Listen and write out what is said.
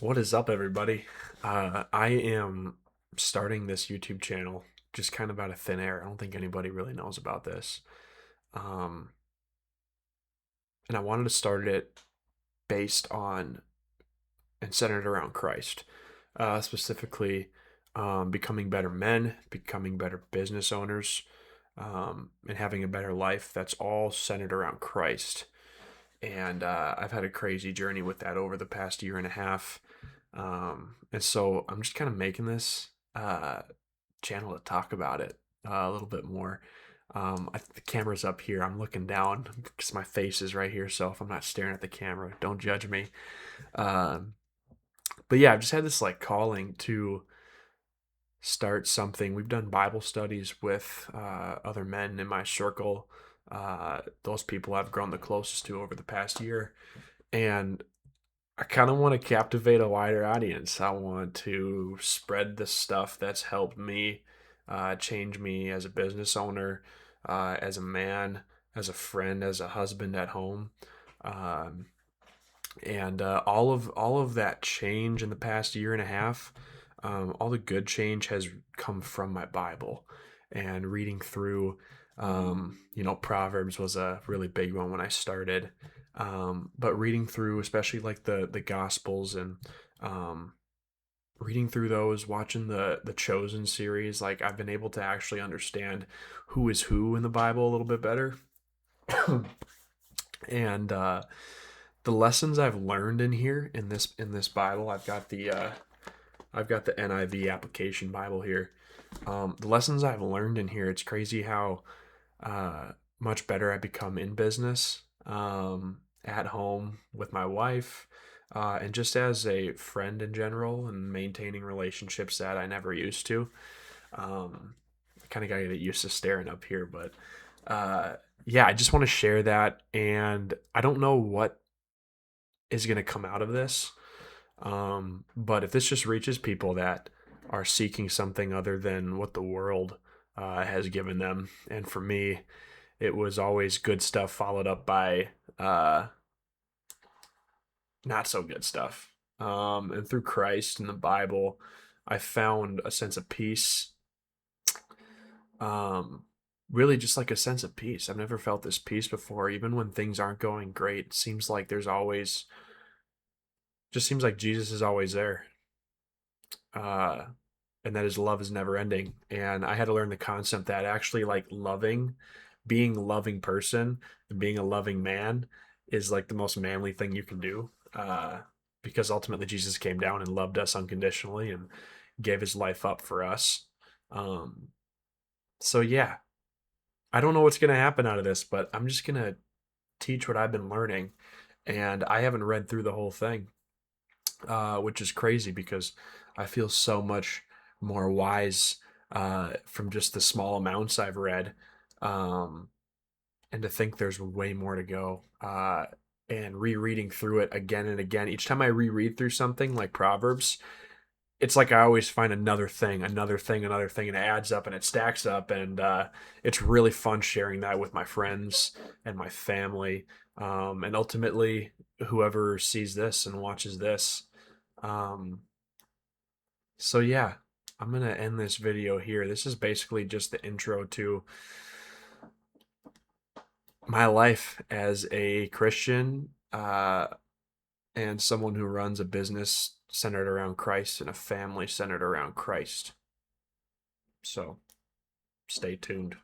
What is up, everybody? I am starting this YouTube channel just kind of out of thin air. I don't think anybody really knows about this. Um, and I wanted to start it based on and centered around Christ, specifically becoming better men, becoming better business owners, and having a better life. That's all centered around Christ. And I've had a crazy journey with that over the past year and a half. And so I'm just kind of making this channel to talk about it a little bit more. The camera's up here. I'm looking down because my face is right here. So if I'm not staring at the camera, don't judge me. Um, but yeah, I've just had this like calling to start something. We've done Bible studies with other men in my circle. Those people I've grown the closest to over the past year. And I kind of want to captivate a wider audience. I want to spread the stuff that's helped me change me as a business owner, as a man, as a friend, as a husband at home. Um, and all of that change in the past year and a half, all the good change has come from my Bible and reading through. Proverbs was a really big one when I started, but reading through, especially like the Gospels and um, reading through those, watching the Chosen series, like I've been able to actually understand who is who in the Bible a little bit better. And the lessons I've learned in here in this Bible, I've got the NIV application Bible here. The lessons I've learned in here, it's crazy how much better I become in business, at home with my wife, and just as a friend in general, and maintaining relationships that I never used to. Kind of got to get used to staring up here, but yeah, I just want to share that, and I don't know what is going to come out of this. But if this just reaches people that are seeking something other than what the world has given them, and for me, it was always good stuff followed up by uh, not so good stuff. And through Christ and the Bible, I found a sense of peace. Um, Really, just like a sense of peace. I've never felt this peace before, even when things aren't going great. It seems like just seems like Jesus is always there. Uh, and that his love is never ending. And I had to learn the concept that actually like being a loving person and being a loving man is like the most manly thing you can do. Because ultimately Jesus came down and loved us unconditionally and gave his life up for us. Um, so yeah, I don't know what's gonna happen out of this, but I'm just gonna teach what I've been learning. And I haven't read through the whole thing, which is crazy because I feel so much more wise from just the small amounts I've read. Um, and to think there's way more to go. And rereading through it again and again, each time I reread through something like Proverbs, it's like I always find another thing, another thing, another thing, and it adds up and it stacks up. And it's really fun sharing that with my friends and my family. And ultimately, whoever sees this and watches this. Um, so yeah, I'm gonna end this video here. This is basically just the intro to my life as a Christian, and someone who runs a business centered around Christ and a family centered around Christ. So stay tuned.